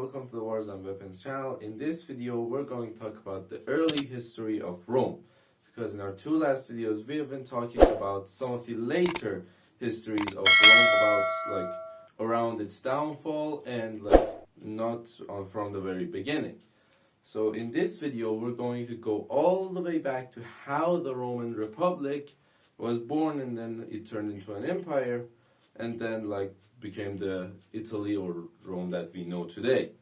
welcome to the Wars and Weapons channel. In this video, we're going to talk about the early history of Rome. Because in our two last videos, we have been talking about some of the later histories of Rome, about around its downfall and not from the very beginning. So in this video, we're going to go all the way back to how the Roman Republic was born, and then it turned into an empire, and then became the Italy or Rome that we know today.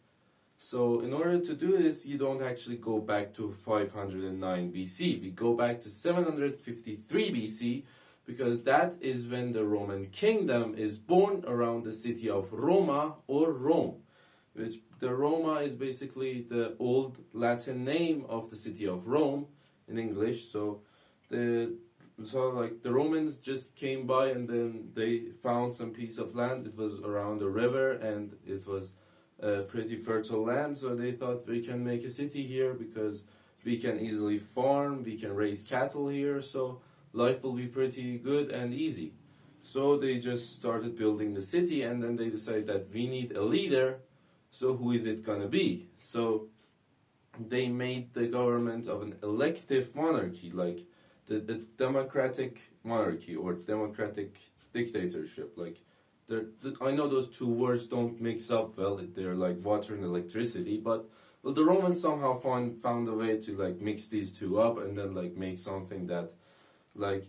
So in order to do this, you don't actually go back to 509 BC. We go back to 753 BC, because that is when the Roman kingdom is born around the city of Roma or Rome, which the Roma is basically the old Latin name of the city of Rome in English. So the Romans just came by and then they found some piece of land. It was around a river and it was a pretty fertile land. So they thought, we can make a city here because we can easily farm, we can raise cattle here. So life will be pretty good and easy. So they just started building the city, and then they decided that we need a leader. So who is it gonna be? So they made the government of an elective monarchy, like the democratic monarchy or democratic dictatorship. I know those two words don't mix up well. They're like water and electricity, but the Romans somehow found a way to mix these two up and then make something that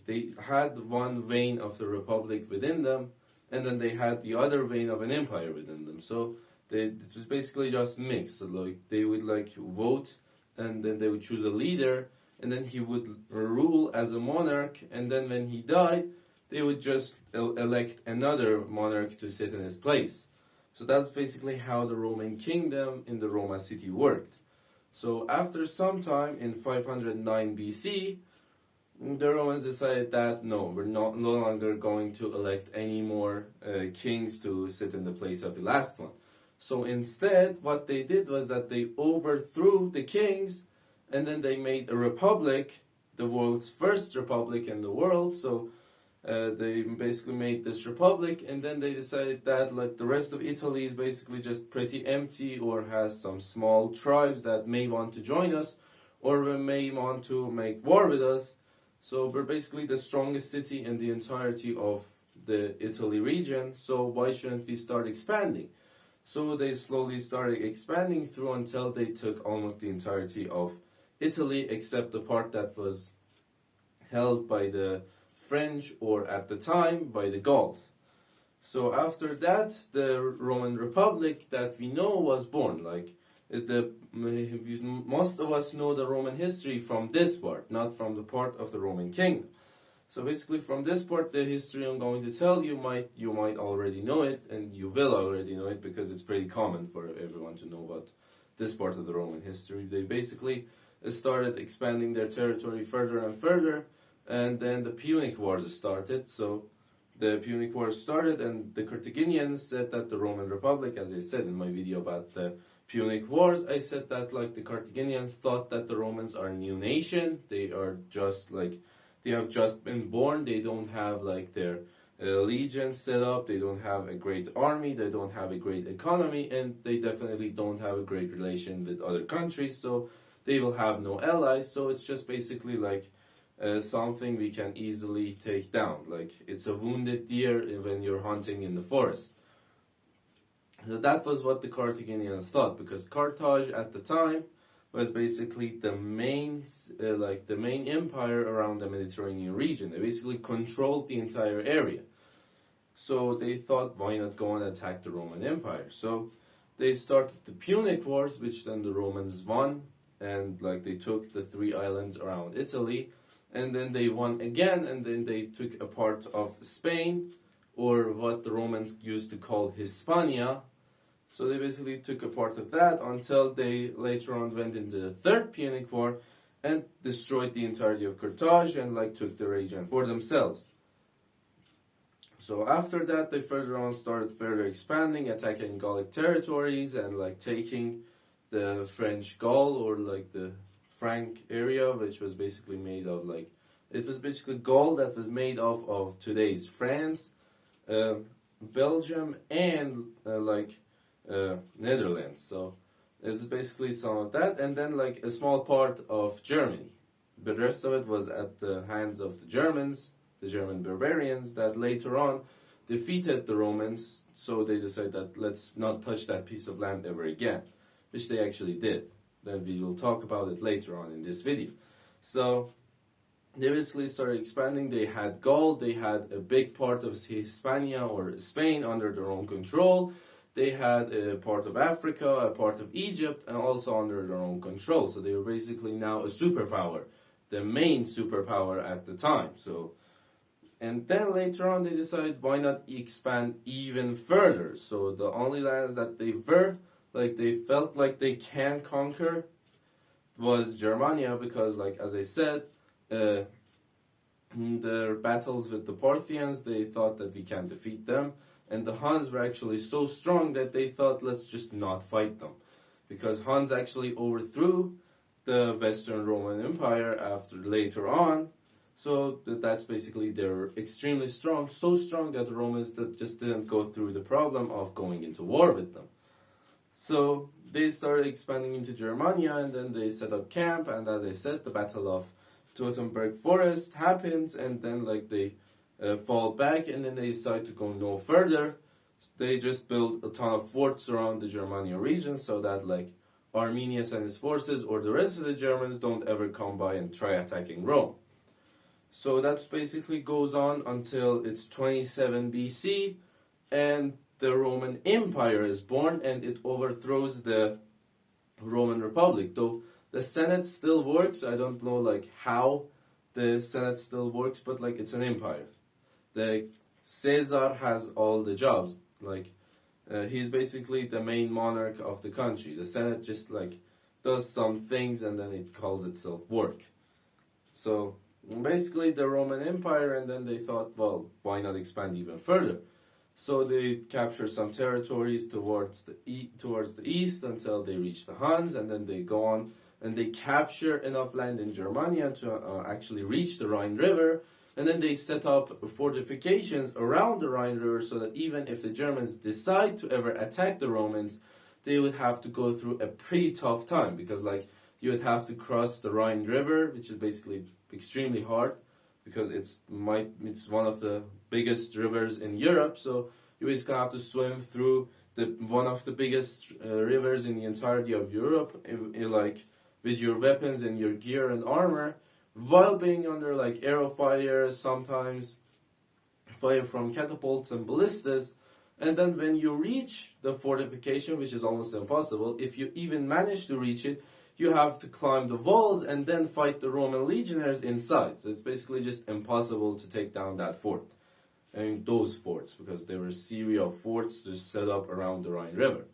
they had one vein of the republic within them, and then they had the other vein of an empire within them. So it was basically just mixed. They would vote, and then they would choose a leader, and then he would rule as a monarch, and then when he died, they would just elect another monarch to sit in his place. So that's basically how the Roman kingdom in the Roma city worked. So after some time, in 509 BC, the Romans decided that no, we're no longer going to elect any more kings to sit in the place of the last one. So instead, what they did was that they overthrew the kings, and then they made a republic, the world's first republic in the world. So they basically made this republic, and then they decided that the rest of Italy is basically just pretty empty, or has some small tribes that may want to join us, or may want to make war with us. So we're basically the strongest city in the entirety of the Italy region, so why shouldn't we start expanding? So they slowly started expanding through until they took almost the entirety of Italy, except the part that was held by the French, or at the time by the Gauls. So after that, the Roman Republic that we know was born. Most of us know the Roman history from this part, not from the part of the Roman kingdom. So basically from this part, the history I'm going to tell you might already know it, and you will already know it because it's pretty common for everyone to know about this part of the Roman history. They basically started expanding their territory further and further, and then the Punic Wars started. So the Punic Wars started, and the Carthaginians said that the Roman Republic, as I said in my video about the Punic Wars, I said that the Carthaginians thought that the Romans are a new nation. They are just they have just been born. They don't have their legions set up. They don't have a great army. They don't have a great economy, and they definitely don't have a great relation with other countries. So they will have no allies. So it's just basically something we can easily take down. It's a wounded deer when you're hunting in the forest. So that was what the Carthaginians thought, because Carthage at the time was basically the main empire around the Mediterranean region. They basically controlled the entire area. So they thought, why not go and attack the Roman Empire? So they started the Punic Wars, which then the Romans won, and they took the 3 islands around Italy, and then they won again, and then they took a part of Spain, or what the Romans used to call Hispania. So they basically took a part of that until they later on went into the 3rd Punic War and destroyed the entirety of Carthage and took the region for themselves. So after that, they further on started expanding, attacking Gallic territories, and taking the French Gaul, or the Frank area, which was basically made of it was basically Gaul that was made of today's France, Belgium, and Netherlands. So it was basically some of that, and then like a small part of Germany. The rest of it was at the hands of the Germans, the German barbarians, that later on defeated the Romans. So they decided that let's not touch that piece of land ever again, which they actually did. Then we will talk about it later on in this video. So they basically started expanding. They had Gaul, they had a big part of Hispania or Spain under their own control. They had a part of Africa, a part of Egypt, and also under their own control. So they were basically now a superpower, the main superpower at the time. So, and then later on they decided why not expand even further. So the only lands that they were, like they felt like they can conquer was Germania, because like as I said, their battles with the Parthians, they thought that we can defeat them. And the Huns were actually so strong that they thought, let's just not fight them. Because Huns actually overthrew the Western Roman Empire after later on. So that's basically, they're extremely strong, so strong that the Romans just didn't go through the problem of going into war with them. So they started expanding into Germania, and then they set up camp, and as I said, the Battle of Teutoburg Forest happens, and then like they fall back, and then they decide to go no further. They just build a ton of forts around the Germania region so that like Arminius and his forces or the rest of the Germans don't ever come by and try attacking Rome. So that basically goes on until it's 27 BC, and the Roman Empire is born, and it overthrows the Roman Republic. Though the Senate still works, I don't know like how the Senate still works, but like it's an empire. The Caesar has all the jobs. Like he's basically the main monarch of the country. The Senate just like does some things, and then it calls itself work. So basically the Roman Empire, and then they thought, well, why not expand even further? So they capture some territories towards the east until they reach the Huns, and then they go on and they capture enough land in Germania to actually reach the Rhine River, and then they set up fortifications around the Rhine River so that even if the Germans decide to ever attack the Romans, they would have to go through a pretty tough time, because like you would have to cross the Rhine River, which is basically extremely hard, because it's one of the biggest rivers in Europe. So you basically have to swim through one of the biggest rivers in the entirety of Europe, like with your weapons and your gear and armor, while being under like arrow fire, sometimes fire from catapults and ballistas. And then when you reach the fortification, which is almost impossible, if you even manage to reach it, you have to climb the walls and then fight the Roman legionaries inside. So it's basically just impossible to take down that fort. I mean, those forts, because there were a series of forts just set up around the Rhine River.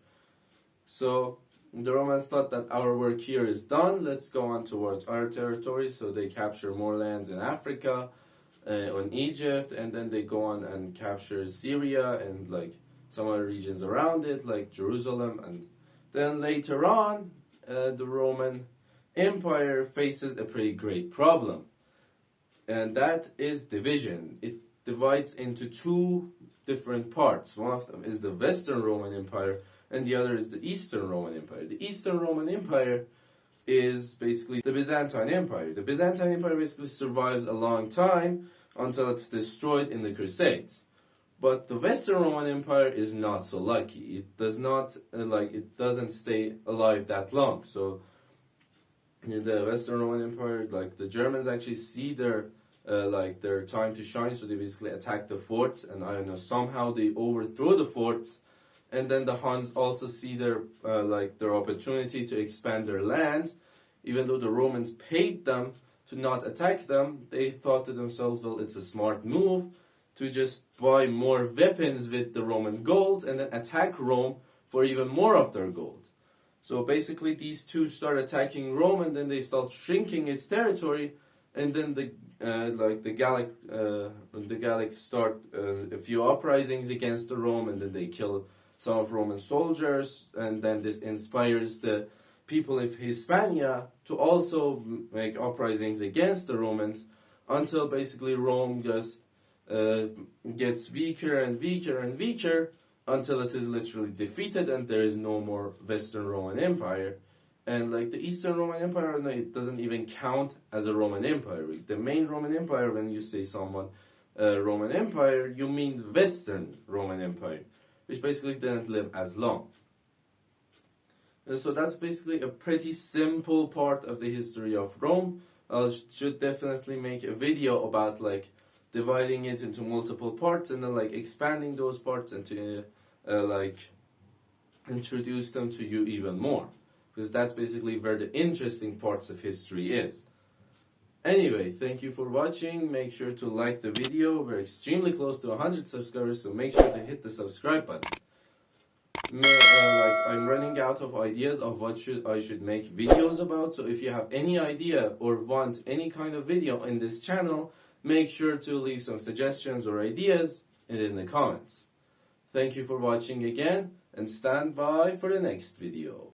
So the Romans thought that our work here is done, let's go on towards our territory. So they capture more lands in Africa, in Egypt, and then they go on and capture Syria and like some other regions around it, like Jerusalem. And then later on, the Roman Empire faces a pretty great problem, and that is division. It divides into two different parts. One of them is the Western Roman Empire, and the other is the Eastern Roman Empire. The Eastern Roman Empire is basically the Byzantine Empire. The Byzantine Empire basically survives a long time until it's destroyed in the Crusades. But the Western Roman Empire is not so lucky. It does not it doesn't stay alive that long. So the Western Roman Empire, like the Germans actually see their time to shine. So they basically attack the forts, and I don't know, somehow they overthrow the forts. And then the Huns also see their opportunity to expand their lands. Even though the Romans paid them to not attack them, they thought to themselves, well, it's a smart move to just buy more weapons with the Roman gold and then attack Rome for even more of their gold. So basically these two start attacking Rome, and then they start shrinking its territory, and then the Gallics start a few uprisings against the Rome, and then they kill some of Roman soldiers, and then this inspires the people of Hispania to also make uprisings against the Romans, until basically Rome just gets weaker and weaker and weaker, until it is literally defeated and there is no more Western Roman Empire. And like the Eastern Roman Empire, no, it doesn't even count as a Roman Empire. The main Roman Empire, when you say someone Roman Empire, you mean the Western Roman Empire, which basically didn't live as long. And so that's basically a pretty simple part of the history of Rome. I should definitely make a video about like dividing it into multiple parts and then like expanding those parts and to like introduce them to you even more, because that's basically where the interesting parts of history is. Anyway, thank you for watching. Make sure to like the video. We're extremely close to 100 subscribers, so make sure to hit the subscribe button. Like I'm running out of ideas of what I should make videos about, so if you have any idea or want any kind of video in this channel, make sure to leave some suggestions or ideas in the comments. Thank you for watching again, and stand by for the next video.